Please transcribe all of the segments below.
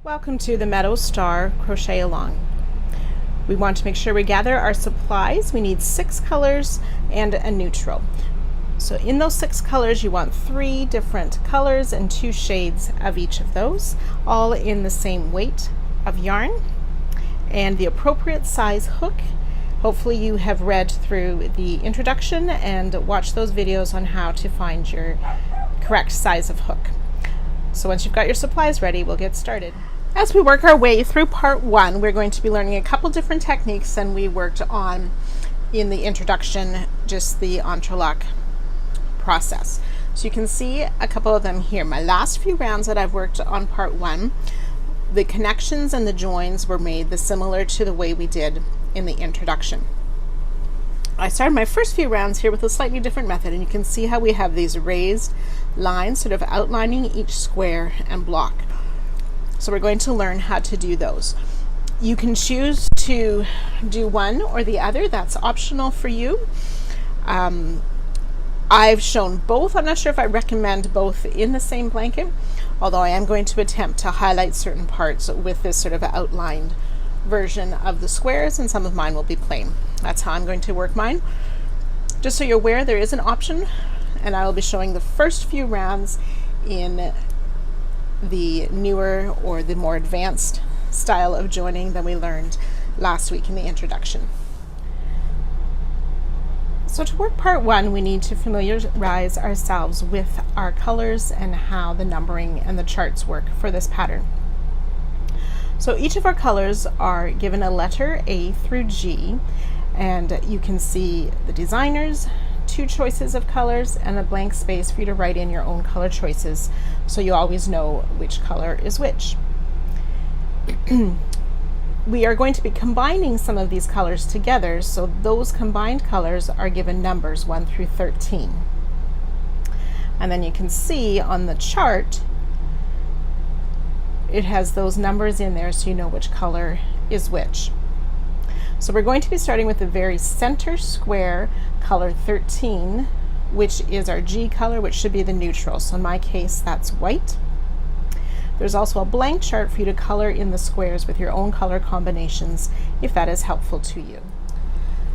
Welcome to the MeadowStar Crochet Along. We want to make sure we gather our supplies. We need 6 colors and a neutral. So in those 6 colors you want 3 different colors and 2 shades of each of those, all in the same weight of yarn and the appropriate size hook. Hopefully you have read through the introduction and watched those videos on how to find your correct size of hook. So once you've got your supplies ready, we'll get started. As we work our way through part 1, we're going to be learning a couple different techniques than we worked on in the introduction, just the interlock process. So you can see a couple of them here. My last few rounds that I've worked on part 1, the connections and the joins were made similar to the way we did in the introduction. I started my first few rounds here with a slightly different method, and you can see how we have these raised lines sort of outlining each square and block. So we're going to learn how to do those. You can choose to do one or the other. That's optional for you. I've shown both. I'm not sure if I recommend both in the same blanket, although I am going to attempt to highlight certain parts with this sort of outlined version of the squares, and some of mine will be plain. That's how I'm going to work mine. Just so you're aware, there is an option, and I will be showing the first few rounds in the newer or the more advanced style of joining than we learned last week in the introduction. So to work part 1, we need to familiarize ourselves with our colors and how the numbering and the charts work for this pattern. So each of our colors are given a letter A through G, and you can see the designers, 2 choices of colors, and a blank space for you to write in your own color choices, so you always know which color is which. We are going to be combining some of these colors together, so those combined colors are given numbers 1 through 13. And then you can see on the chart it has those numbers in there, so you know which color is which. So we're going to be starting with the very center square, color 13, which is our G color, which should be the neutral. So in my case, that's white. There's also a blank chart for you to color in the squares with your own color combinations, if that is helpful to you.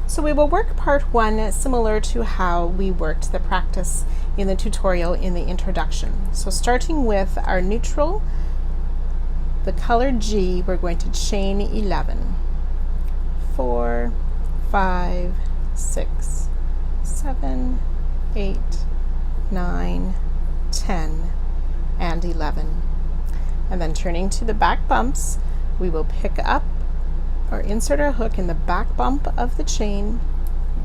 So we will work part 1 similar to how we worked the practice in the tutorial in the introduction. So starting with our neutral, the color G, we're going to chain 11. 4, 5, 6, 7, 8, 9, 10, and 11. And then turning to the back bumps, we will pick up or insert our hook in the back bump of the chain,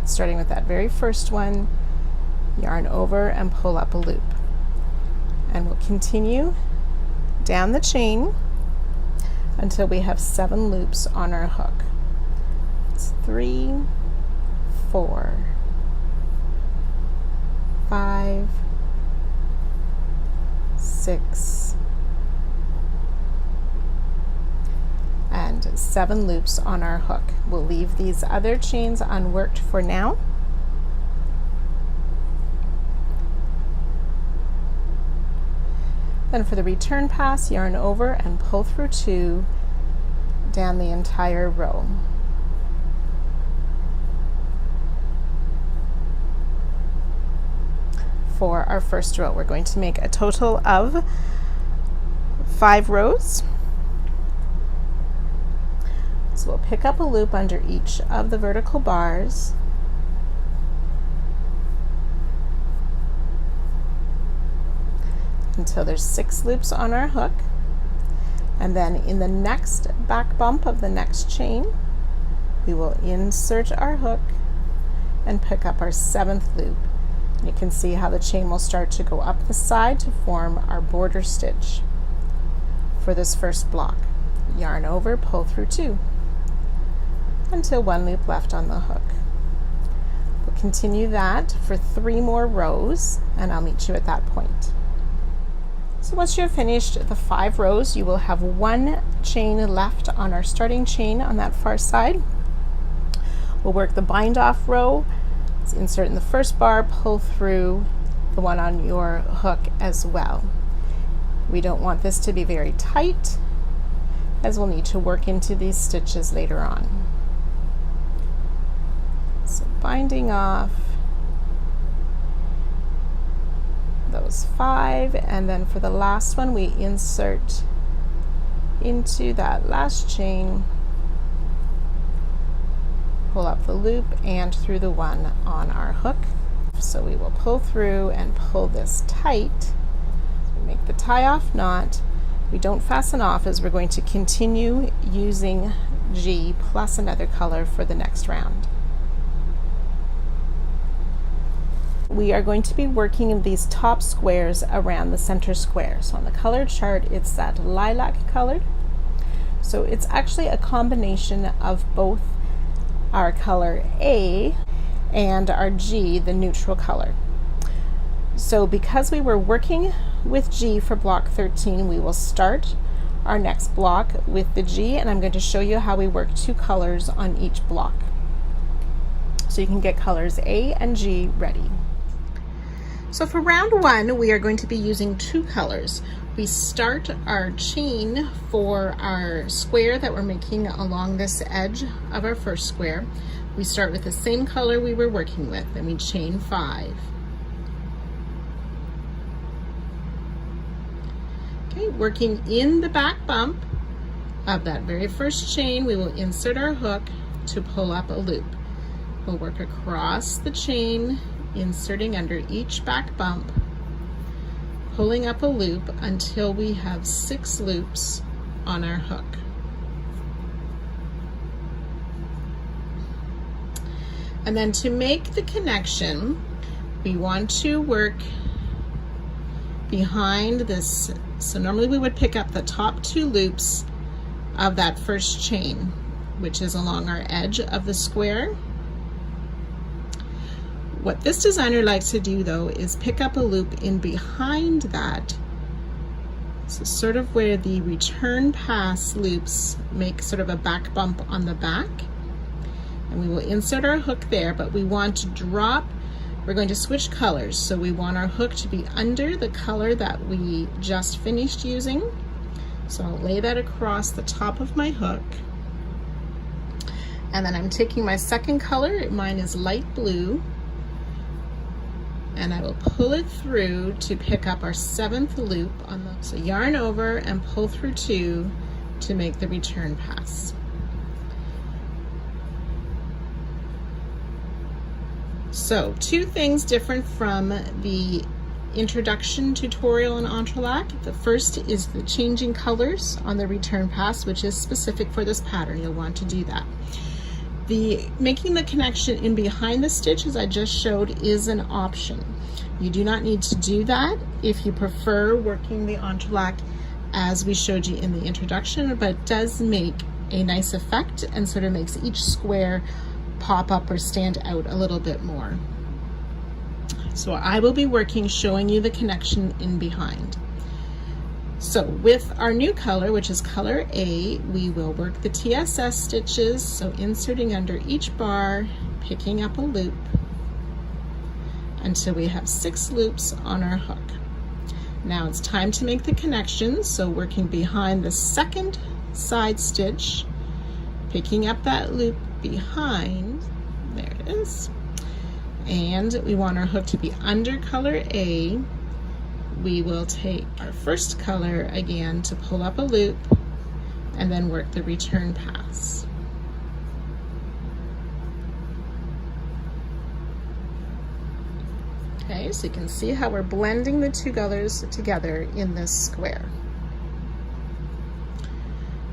starting with that very first one, yarn over and pull up a loop. And we'll continue down the chain until we have 7 loops on our hook. It's 3, 4, 5, 6, and 7 loops on our hook. We'll leave these other chains unworked for now. Then for the return pass, yarn over and pull through 2 down the entire row. For our first row, we're going to make a total of 5 rows. So we'll pick up a loop under each of the vertical bars, until there's 6 loops on our hook, and then in the next back bump of the next chain we will insert our hook and pick up our 7th loop. You can see how the chain will start to go up the side to form our border stitch for this first block. Yarn over, pull through 2 until 1 loop left on the hook. We'll continue that for 3 more rows, and I'll meet you at that point. So once you have finished the 5 rows, you will have 1 chain left on our starting chain on that far side. We'll work the bind off row. Let's insert in the first bar, pull through the one on your hook as well. We don't want this to be very tight. as we'll need to work into these stitches later on. So binding off those 5, and then for the last one we insert into that last chain, pull up the loop and through the one on our hook. So we will pull through and pull this tight. We make the tie off knot. We don't fasten off as we're going to continue using G plus another color for the next round. We are going to be working in these top squares around the center square. So on the color chart, it's that lilac colored. So it's actually a combination of both our color A and our G, the neutral color. So because we were working with G for block 13, we will start our next block with the G, and I'm going to show you how we work 2 colors on each block. So you can get colors A and G ready. So for round 1, we are going to be using 2 colors. We start our chain for our square that we're making along this edge of our first square. We start with the same color we were working with, and we chain 5. Okay, working in the back bump of that very first chain, we will insert our hook to pull up a loop. We'll work across the chain, inserting under each back bump, pulling up a loop until we have 6 loops on our hook. And then to make the connection, we want to work behind this. So normally we would pick up the top 2 loops of that first chain, which is along our edge of the square. What this designer likes to do though is pick up a loop in behind that, so sort of where the return pass loops make sort of a back bump on the back. And we will insert our hook there, but we want to drop, we're going to switch colors. So we want our hook to be under the color that we just finished using. So I'll lay that across the top of my hook. And then I'm taking my second color, mine is light blue, and I will pull it through to pick up our 7th loop on the, so yarn over and pull through 2 to make the return pass. So 2 things different from the introduction tutorial in Entrelac. The first is the changing colors on the return pass, which is specific for this pattern. You'll want to do that. The making the connection in behind the stitch, as I just showed, is an option. You do not need to do that if you prefer working the entrelac as we showed you in the introduction, but it does make a nice effect and sort of makes each square pop up or stand out a little bit more. So I will be working showing you the connection in behind. So with our new color, which is color A, we will work the TSS stitches, so inserting under each bar, picking up a loop until we have 6 loops on our hook. Now it's time to make the connection, so working behind the second side stitch, picking up that loop behind, there it is, and we want our hook to be under color A. We will take our first color again to pull up a loop and then work the return pass. Okay, so you can see how we're blending the 2 colors together in this square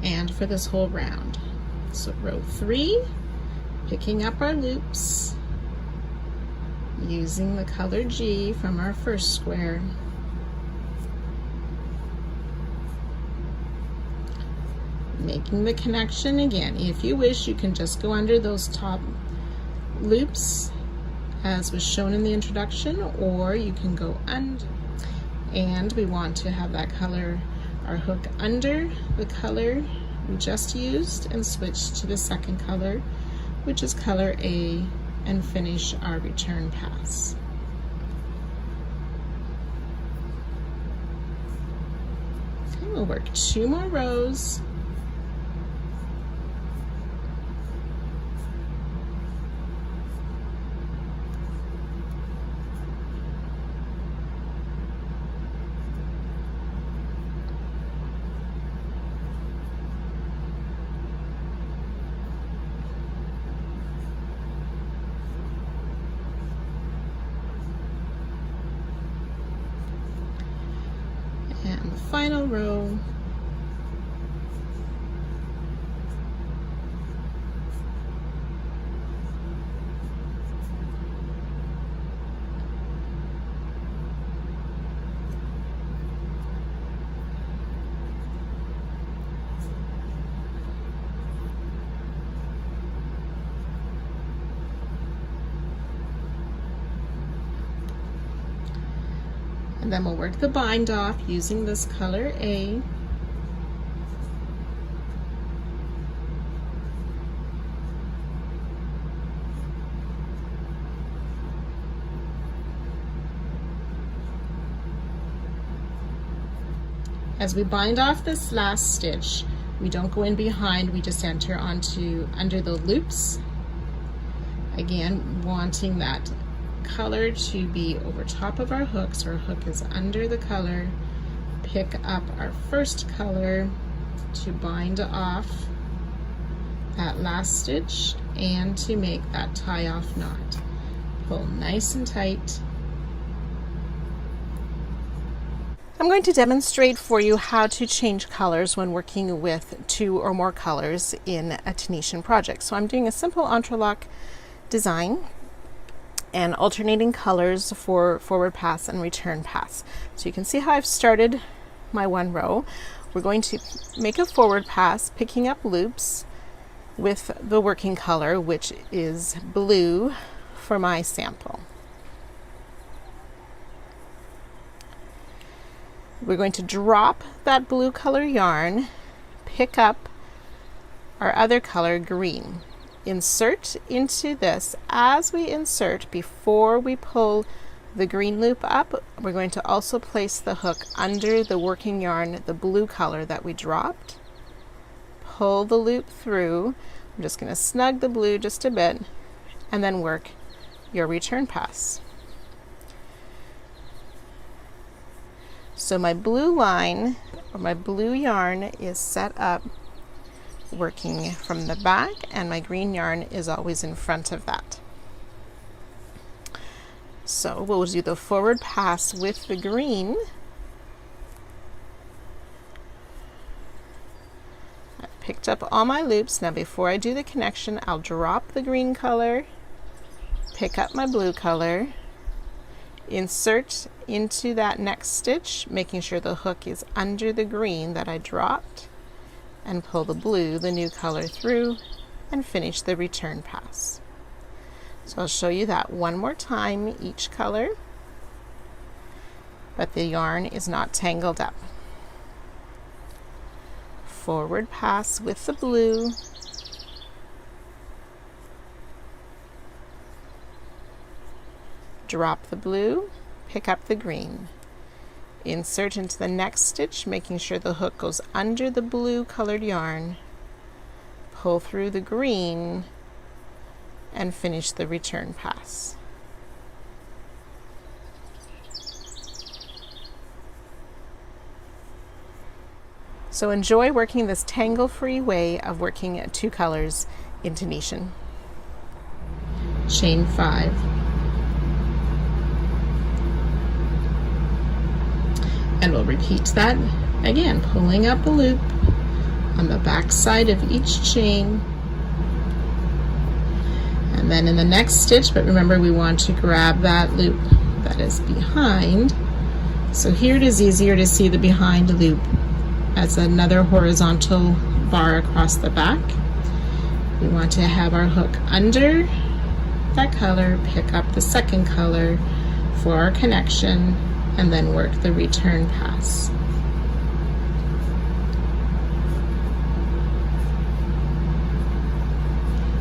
and for this whole round. So row 3, picking up our loops using the color G from our first square. Making the connection again. If you wish, you can just go under those top loops as was shown in the introduction, or you can go under. And we want to have that color, our hook under the color we just used, and switch to the second color, which is color A, and finish our return pass. Okay, we'll work 2 more rows the final row. And then we'll work the bind off using this color A. As we bind off this last stitch, we don't go in behind, we just enter onto under the loops. Again, wanting that color to be over top of our hook, so our hook is under the color. Pick up our first color to bind off that last stitch and to make that tie off knot. Pull nice and tight. I'm going to demonstrate for you how to change colors when working with 2 or more colors in a Tunisian project. So I'm doing a simple entrelac design and alternating colors for forward pass and return pass. So you can see how I've started my one row. We're going to make a forward pass, picking up loops with the working color, which is blue for my sample. We're going to drop that blue color yarn, pick up our other color, green. Insert into this. As we insert, before we pull the green loop up, we're going to also place the hook under the working yarn, the blue color that we dropped. Pull the loop through. I'm just going to snug the blue just a bit and then work your return pass. So my blue line, or my blue yarn, is set up working from the back, and my green yarn is always in front of that. So we'll do the forward pass with the green. I've picked up all my loops. Now before I do the connection, I'll drop the green color, pick up my blue color, insert into that next stitch, making sure the hook is under the green that I dropped, and pull the blue, the new color, through and finish the return pass. So I'll show you that one more time, each color, but the yarn is not tangled up. Forward pass with the blue, drop the blue, pick up the green. Insert into the next stitch, making sure the hook goes under the blue colored yarn, pull through the green, and finish the return pass. So enjoy working this tangle-free way of working 2 colors in Tunisian. Chain 5. And we'll repeat that again, pulling up a loop on the back side of each chain. And then in the next stitch, but remember we want to grab that loop that is behind. So here it is easier to see the behind loop as another horizontal bar across the back. We want to have our hook under that color, pick up the second color for our connection, and then work the return pass.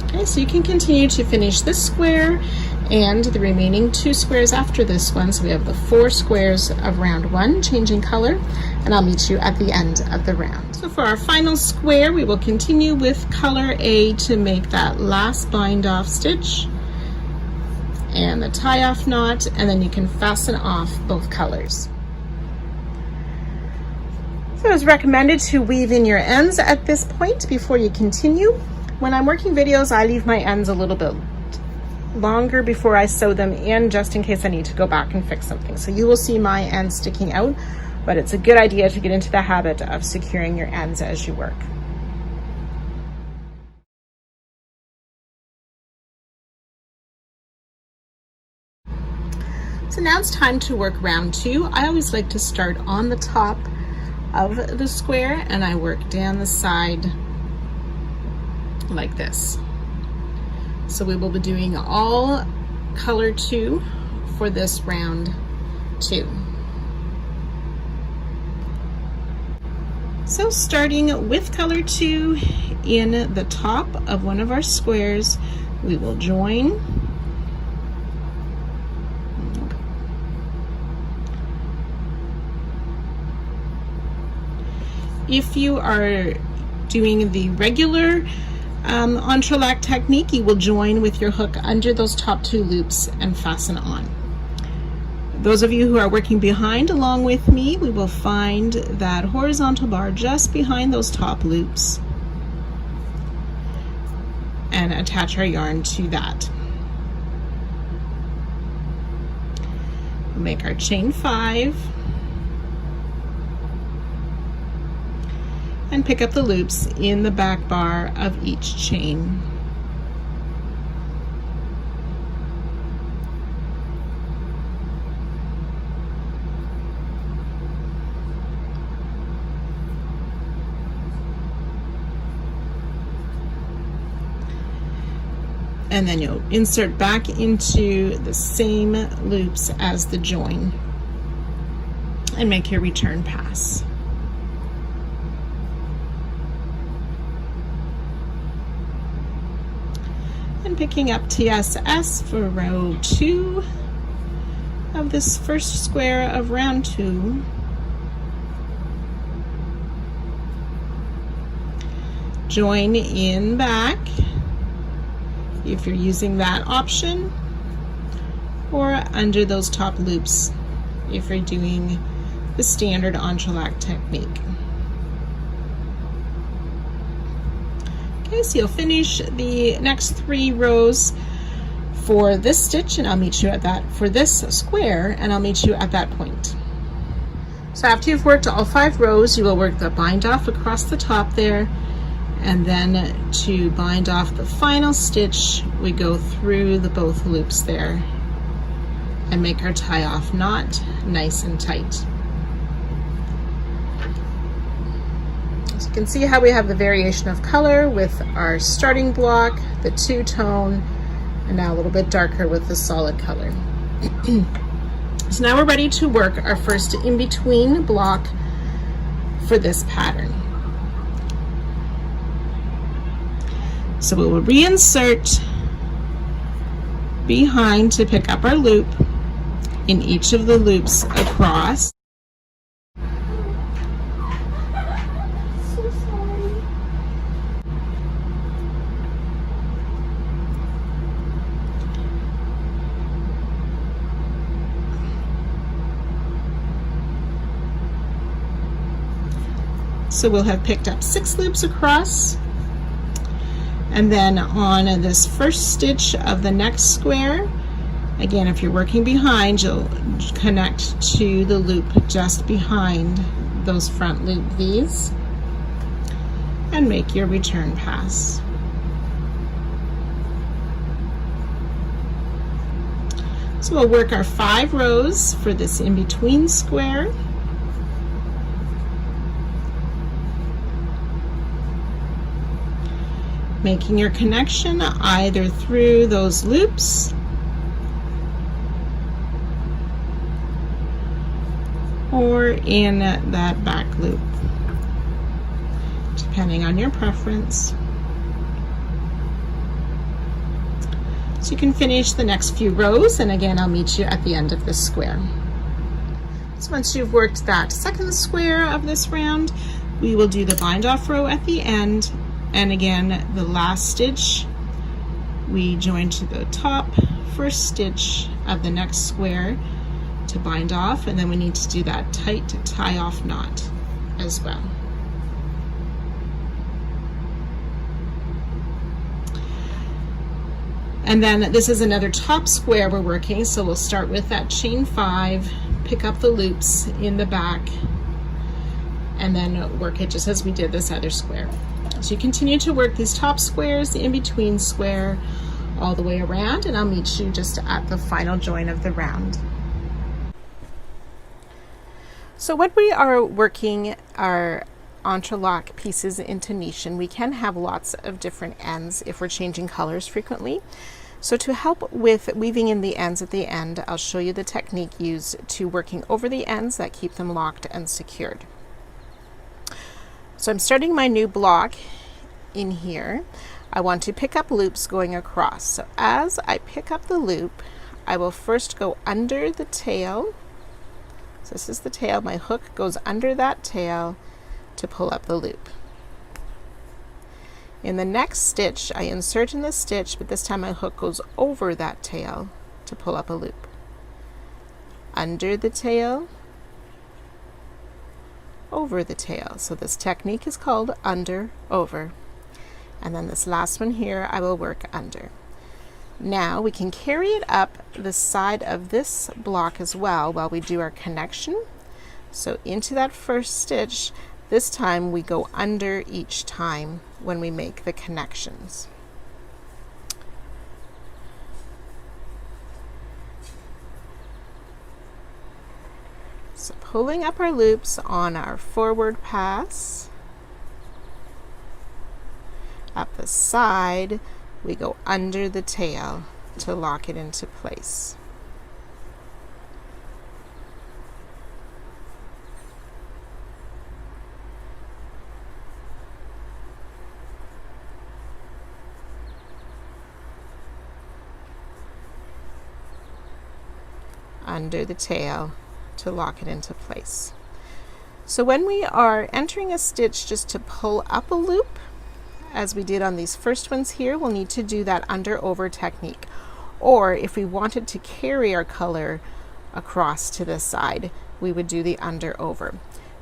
Okay, so you can continue to finish this square and the remaining 2 squares after this one. So we have the 4 squares of round 1, changing color, and I'll meet you at the end of the round. So for our final square, we will continue with color A to make that last bind off stitch and the tie off knot, and then you can fasten off both colors. So it's recommended to weave in your ends at this point before you continue. When I'm working videos, I leave my ends a little bit longer before I sew them in, just in case I need to go back and fix something. So you will see my ends sticking out but it's a good idea to get into the habit of securing your ends as you work. So now it's time to work round 2. I always like to start on the top of the square and I work down the side like this. So we will be doing all color 2 for this round 2. So starting with color 2 in the top of one of our squares, we will join. If you are doing the regular entrelac technique, you will join with your hook under those top 2 loops and fasten on. Those of you who are working behind along with me, we will find that horizontal bar just behind those top loops and attach our yarn to that. We'll make our chain 5 and pick up the loops in the back bar of each chain. And then you'll insert back into the same loops as the join and make your return pass. And picking up TSS for row 2 of this first square of round 2. Join in back if you're using that option, or under those top loops if you're doing the standard entrelac technique. Okay, so you'll finish the next 3 rows for this stitch, and I'll meet you at that for this square, and I'll meet you at that point. So after you've worked all 5 rows, you will work the bind off across the top there, and then to bind off the final stitch, we go through the both loops there and make our tie off knot nice and tight. So you can see how we have the variation of color with our starting block, the 2-tone, and now a little bit darker with the solid color. So now we're ready to work our first in-between block for this pattern. So we will reinsert behind to pick up our loop in each of the loops across. So we'll have picked up 6 loops across, and then on this first stitch of the next square, again, if you're working behind, you'll connect to the loop just behind those front loop V's and make your return pass. So we'll work our 5 rows for this in-between square. Making your connection either through those loops or in that back loop, depending on your preference. So you can finish the next few rows, and again, I'll meet you at the end of this square. So once you've worked that second square of this round, we will do the bind off row at the end. And again, the last stitch, we join to the top first stitch of the next square to bind off, and then we need to do that tight tie off knot as well. And then this is another top square we're working, so we'll start with that chain 5, pick up the loops in the back, and then work it just as we did this other square. So you continue to work these top squares, the in-between square, all the way around, and I'll meet you just at the final join of the round. So when we are working our entrelac pieces into niching, we can have lots of different ends if we're changing colors frequently. So to help with weaving in the ends at the end, I'll show you the technique used to working over the ends that keep them locked and secured. So I'm starting my new block in here. I want to pick up loops going across. So as I pick up the loop, I will first go under the tail. So this is the tail. My hook goes under that tail to pull up the loop. In the next stitch, I insert in the stitch, but this time my hook goes over that tail to pull up a loop. Under the tail, over the tail. So this technique is called under, over. And then this last one here, I will work under. Now we can carry it up the side of this block as well while we do our connection. So into that first stitch, this time we go under each time when we make the connections. So pulling up our loops on our forward pass, up the side, we go under the tail to lock it into place. Under the tail to lock it into place. So when we are entering a stitch just to pull up a loop, as we did on these first ones here, we'll need to do that under over technique. Or if we wanted to carry our color across to this side, we would do the under over.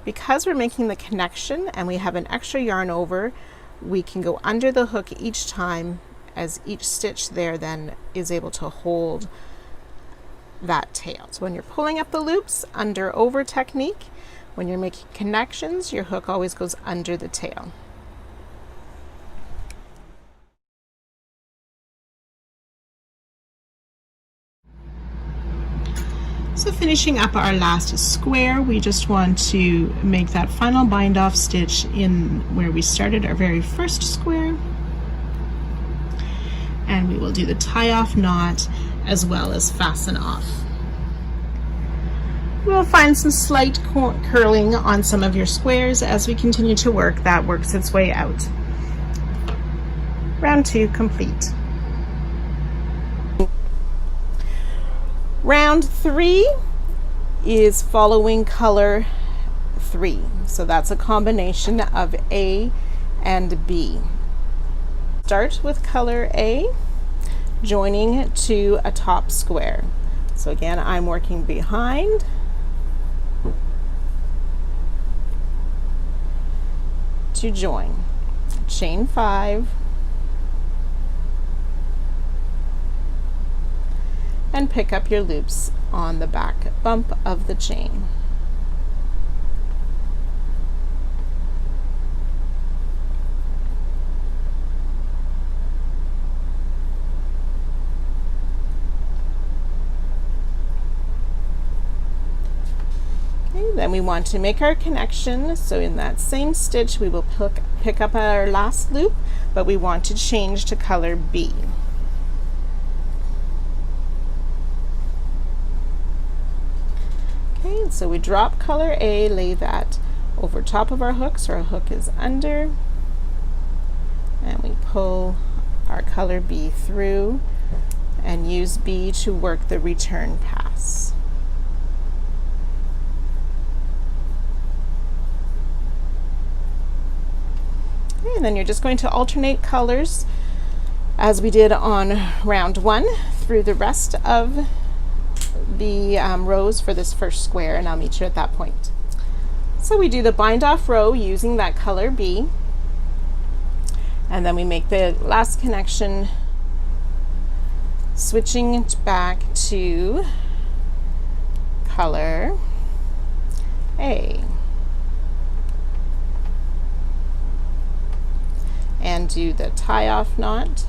Because we're making the connection and we have an extra yarn over, we can go under the hook each time, as each stitch there then is able to hold that tail. So when you're pulling up the loops, under over technique. When you're making connections, your hook always goes under the tail. So finishing up our last square, we just want to make that final bind off stitch in where we started our very first square. And we will do the tie off knot as well as fasten off. We'll find some slight curling on some of your squares as we continue to work. That works its way out. Round 2 complete. Round 3 is following color 3. So that's a combination of A and B. Start with color A, joining to a top square. So again, I'm working behind, to join. Chain 5, and pick up your loops on the back bump of the chain. Okay, then we want to make our connection, so in that same stitch we will pick up our last loop, but we want to change to color B. Okay, so we drop color A, lay that over top of our hook, so our hook is under, and we pull our color B through and use B to work the return pass. Okay, and then you're just going to alternate colors as we did on round 1 through the rest of the rows for this first square, and I'll meet you at that point. So we do the bind off row using that color B, and then we make the last connection switching back to color A. and do the tie-off knot.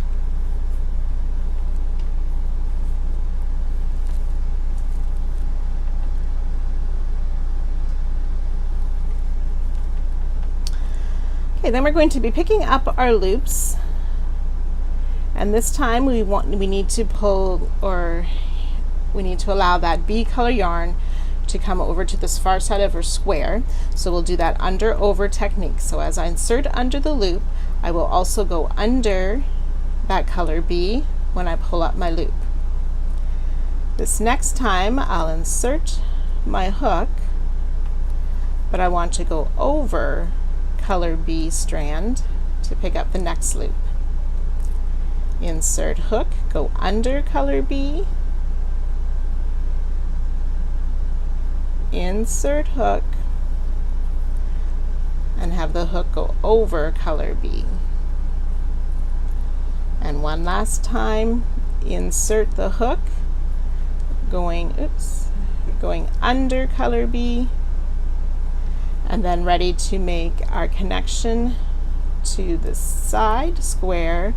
Okay, then we're going to be picking up our loops, and this time we need to pull, or we need to allow that B color yarn to come over to this far side of our square. So we'll do that under over technique. So as I insert under the loop, I will also go under that color B when I pull up my loop. This next time I'll insert my hook, but I want to go over color B strand to pick up the next loop. Insert hook, go under color B, insert hook, and have the hook go over color B. And one last time, insert the hook, going under color B, and then ready to make our connection to the side square,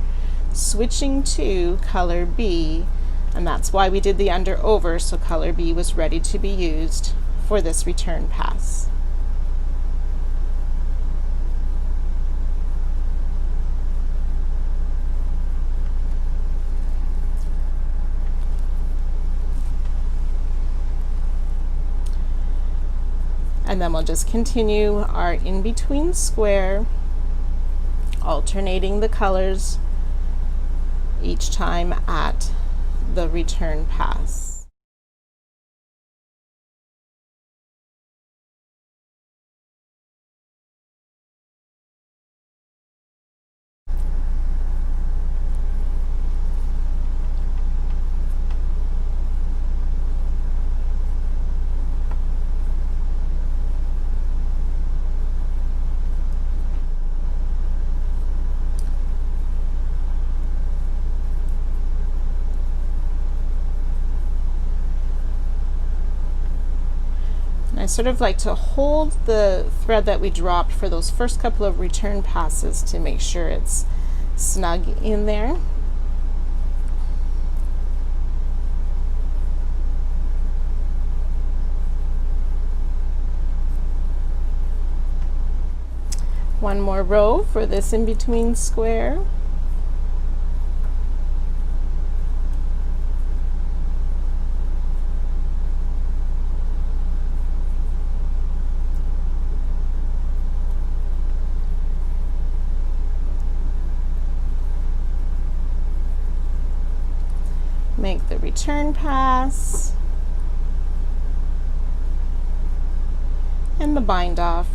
switching to color B, and that's why we did the under over, so color B was ready to be used for this return pass. And then we'll just continue our in-between square, alternating the colors each time at the return pass. I sort of like to hold the thread that we dropped for those first couple of return passes to make sure it's snug in there. One more row for this in-between square. Make the return pass and the bind off.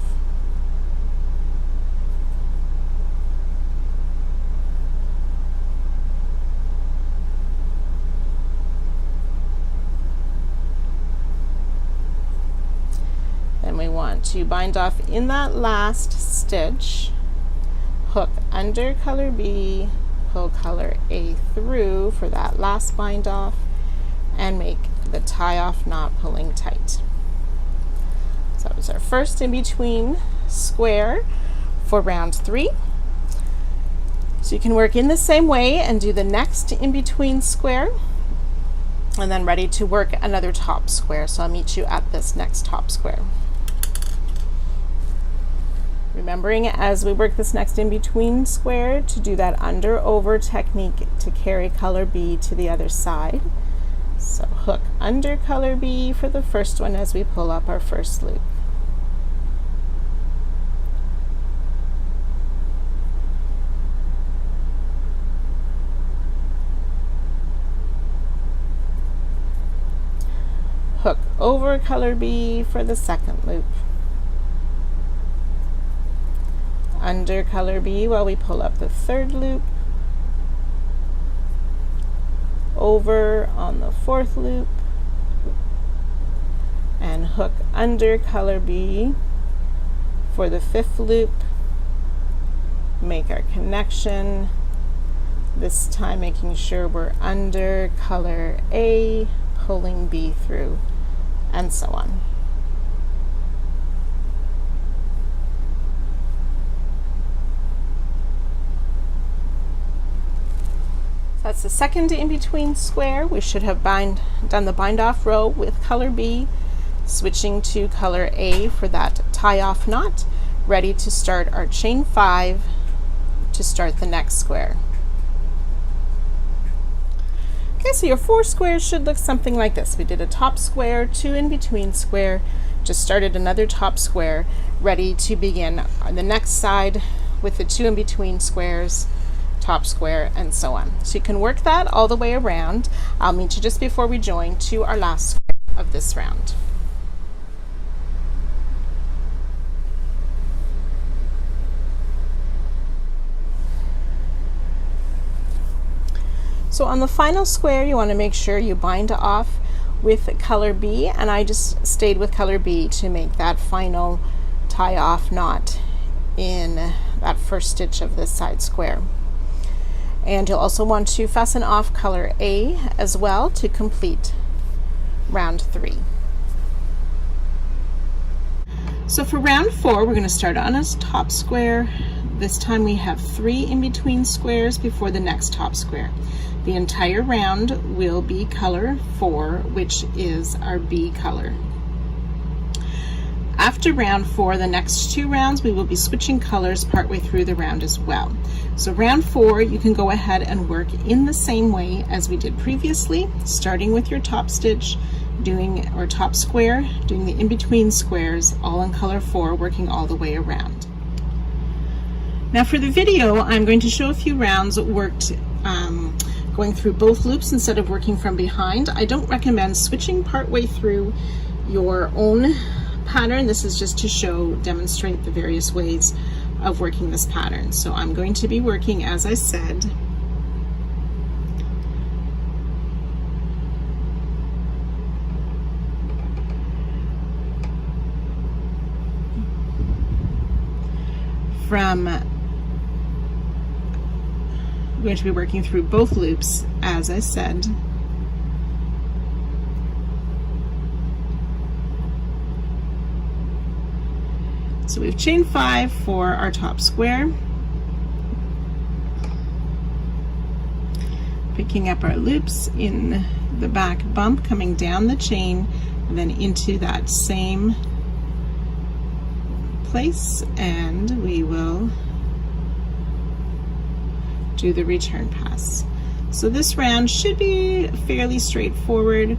Then we want to bind off in that last stitch, hook under color B, pull color A through for that last bind off, and make the tie off knot pulling tight. So that was our first in between square for round 3. So you can work in the same way and do the next in between square, and then ready to work another top square. So I'll meet you at this next top square. Remembering as we work this next in-between square to do that under-over technique to carry color B to the other side. So hook under color B for the first one as we pull up our first loop. Hook over color B for the second loop. Under color B while we pull up the third loop, over on the fourth loop, and hook under color B for the fifth loop. Make our connection, this time making sure we're under color A, pulling B through, and so on. That's the second in-between square. We should have done the bind off row with color B, switching to color A for that tie off knot, ready to start our chain 5 to start the next square. Okay, so your 4 squares should look something like this. We did a top square, 2 in-between square, just started another top square, ready to begin on the next side with the 2 in-between squares, top square, and so on. So you can work that all the way around. I'll meet you just before we join to our last square of this round. So on the final square, you want to make sure you bind off with color B, and I just stayed with color B to make that final tie off knot in that first stitch of this side square. And you'll also want to fasten off color A as well to complete round 3. So for round 4, we're going to start on a top square. This time we have 3 in between squares before the next top square. The entire round will be color 4, which is our B color. After round 4, the next 2 rounds, we will be switching colors partway through the round as well. So round 4, you can go ahead and work in the same way as we did previously, starting with your top stitch, doing our top square, doing the in-between squares, all in color 4, working all the way around. Now for the video, I'm going to show a few rounds worked going through both loops instead of working from behind. I don't recommend switching partway through your own pattern. This is just to demonstrate the various ways of working this pattern. So I'm going to be working, as I said, I'm going to be working through both loops, as I said. So we've chained 5 for our top square, picking up our loops in the back bump, coming down the chain, and then into that same place, and we will do the return pass. So this round should be fairly straightforward,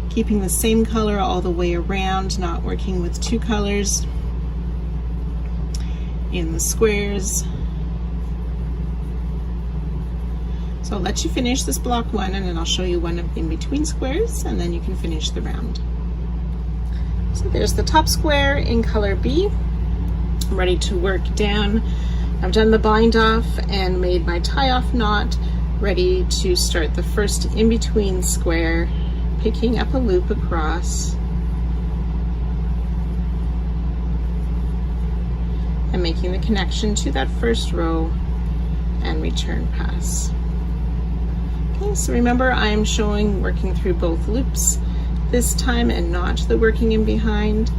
keeping the same color all the way around, not working with 2 colors in the squares. So I'll let you finish this block 1, and then I'll show you one of the in-between squares, and then you can finish the round. So there's the top square in color B. I'm ready to work down. I've done the bind off and made my tie off knot, ready to start the first in-between square, picking up a loop across and making the connection to that first row and return pass. Okay, so remember I am showing working through both loops this time and not the working in behind.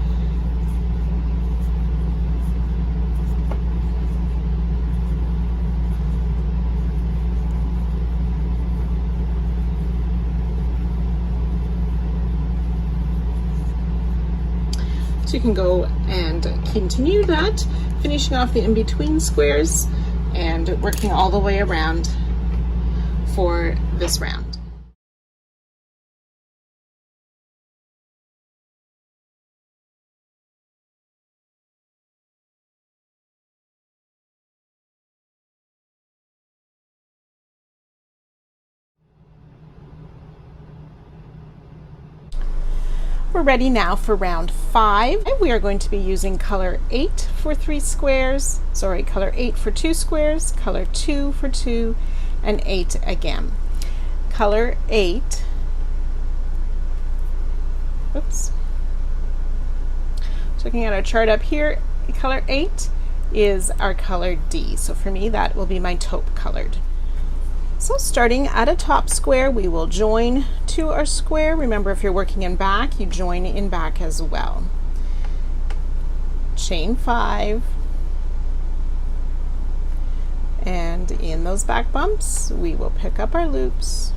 So you can go and continue that, finishing off the in-between squares and working all the way around for this round. We're ready now for round 5. We are going to be using color 8 for 3 squares, sorry, color 8 for 2 squares, color 2 for 2, and 8 again. Color 8, oops, so looking at our chart up here, color 8 is our color D. So for me, that will be my taupe colored. So starting at a top square, we will join to our square. Remember, if you're working in back, you join in back as well. Chain 5, And in those back bumps, we will pick up our loops.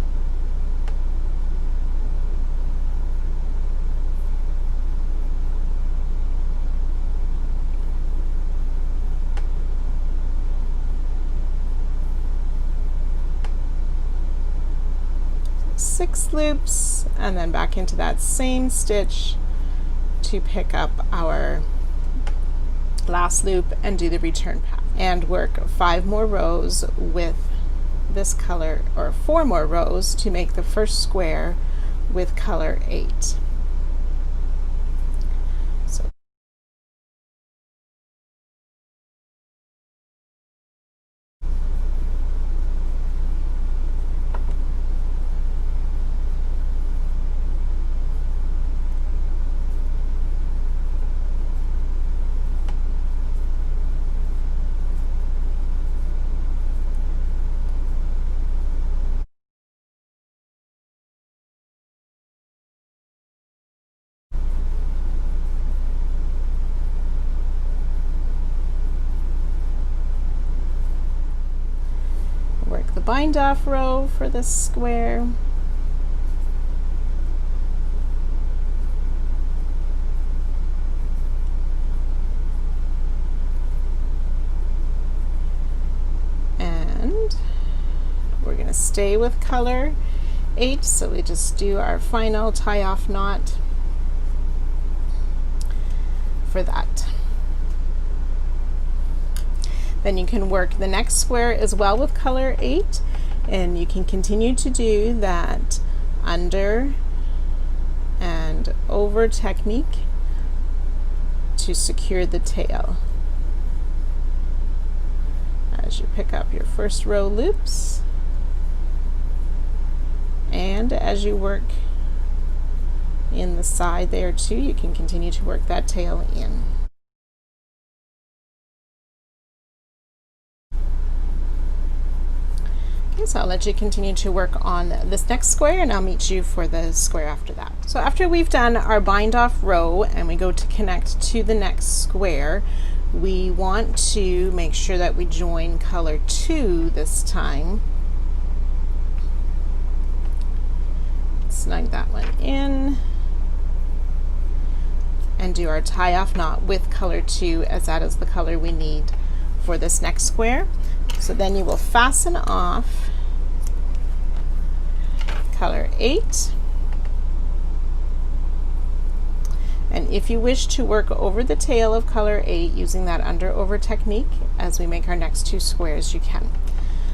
Six loops, and then back into that same stitch to pick up our last loop and do the return pass, and work 5 more rows with this color, or 4 more rows to make the first square with color 8. So work the bind off row for this square. And we're going to stay with color 8, so we just do our final tie off knot for that. Then you can work the next square as well with color 8, and you can continue to do that under and over technique to secure the tail. As you pick up your first row loops, and as you work in the side there too, you can continue to work that tail in. Okay, so I'll let you continue to work on this next square, and I'll meet you for the square after that. So after we've done our bind off row and we go to connect to the next square, we want to make sure that we join color 2 this time. Snug that one in and do our tie off knot with color 2, as that is the color we need for this next square. So then you will fasten off color 8, and if you wish to work over the tail of color 8 using that under over technique as we make our next 2 squares, you can.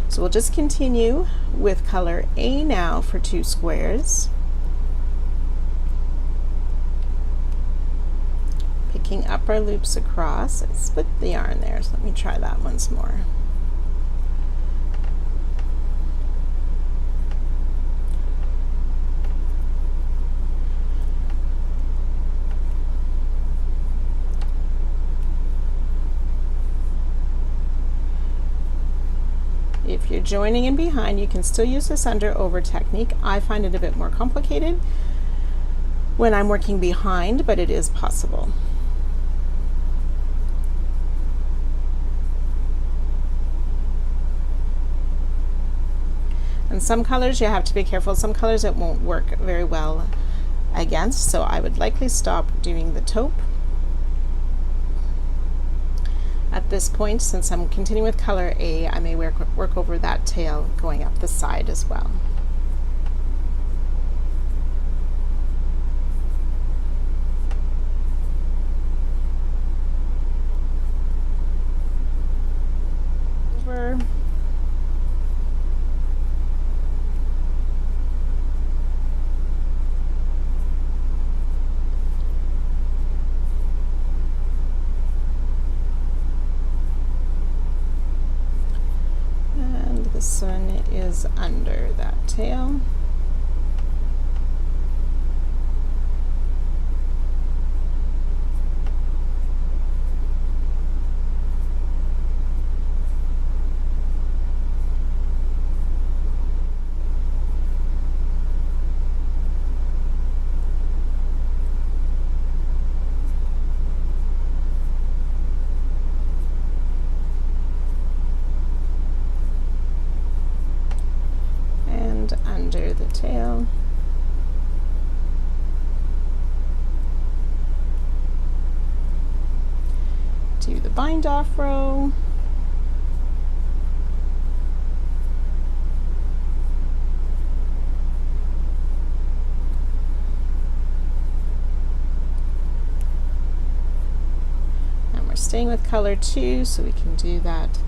So we'll just continue with color A now for 2 squares, picking up our loops across. I split the yarn there, so let me try that once more. If you're joining in behind, you can still use this under over technique. I find it a bit more complicated when I'm working behind, but it is possible. And some colors you have to be careful. Some colors it won't work very well against, so I would likely stop doing the taupe at this point. Since I'm continuing with color A, I may work over that tail going up the side as well. Over. This one is under that tail. bind off row. And we're staying with color 2, so we can do that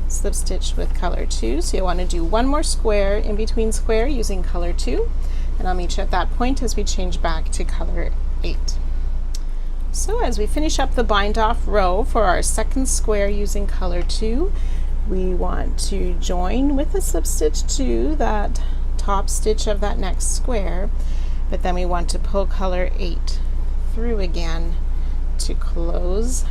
slip stitch with color 2. So you want to do one more square in between square using color 2, and I'll meet you at that point as we change back to color 8. So as we finish up the bind off row for our second square using color 2, we want to join with a slip stitch to that top stitch of that next square, but then we want to pull color 8 through again to close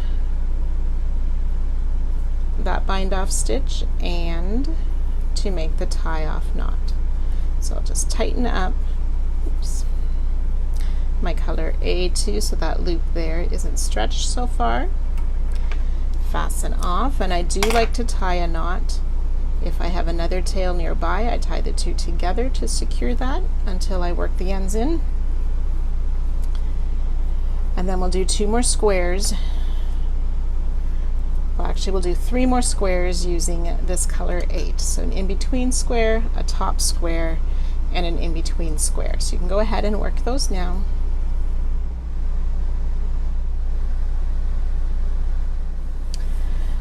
that bind off stitch and to make the tie off knot. So I'll just tighten up, oops, my color A2 so that loop there isn't stretched so far. Fasten off, and I do like to tie a knot. If I have another tail nearby, I tie the two together to secure that until I work the ends in. And then we'll do 2 more squares. Well, actually we'll do 3 more squares using this color 8. So an in-between square, a top square, and an in-between square. So you can go ahead and work those now.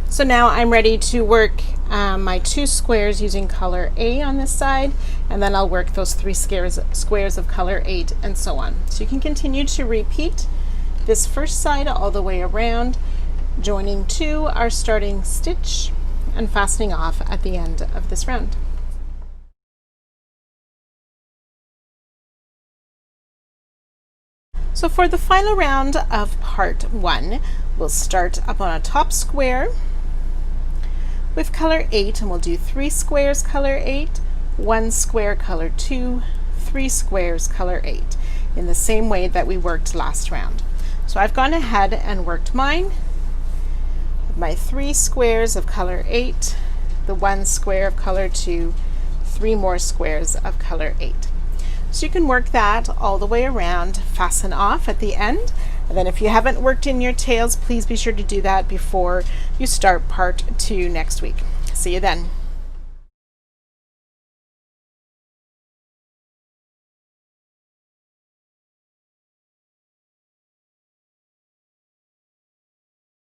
So now I'm ready to work my 2 squares using color A on this side, and then I'll work those 3 squares of color 8 and so on. So you can continue to repeat this first side all the way around, joining to our starting stitch and fastening off at the end of this round. So for the final round of part 1, we'll start up on a top square with color 8, and we'll do 3 squares color 8, 1 square color 2, 3 squares color 8, in the same way that we worked last round. So I've gone ahead and worked mine. My 3 squares of color 8, the 1 square of color 2, 3 more squares of color 8. So you can work that all the way around, fasten off at the end, and then if you haven't worked in your tails, please be sure to do that before you start part 2 next week. See you then.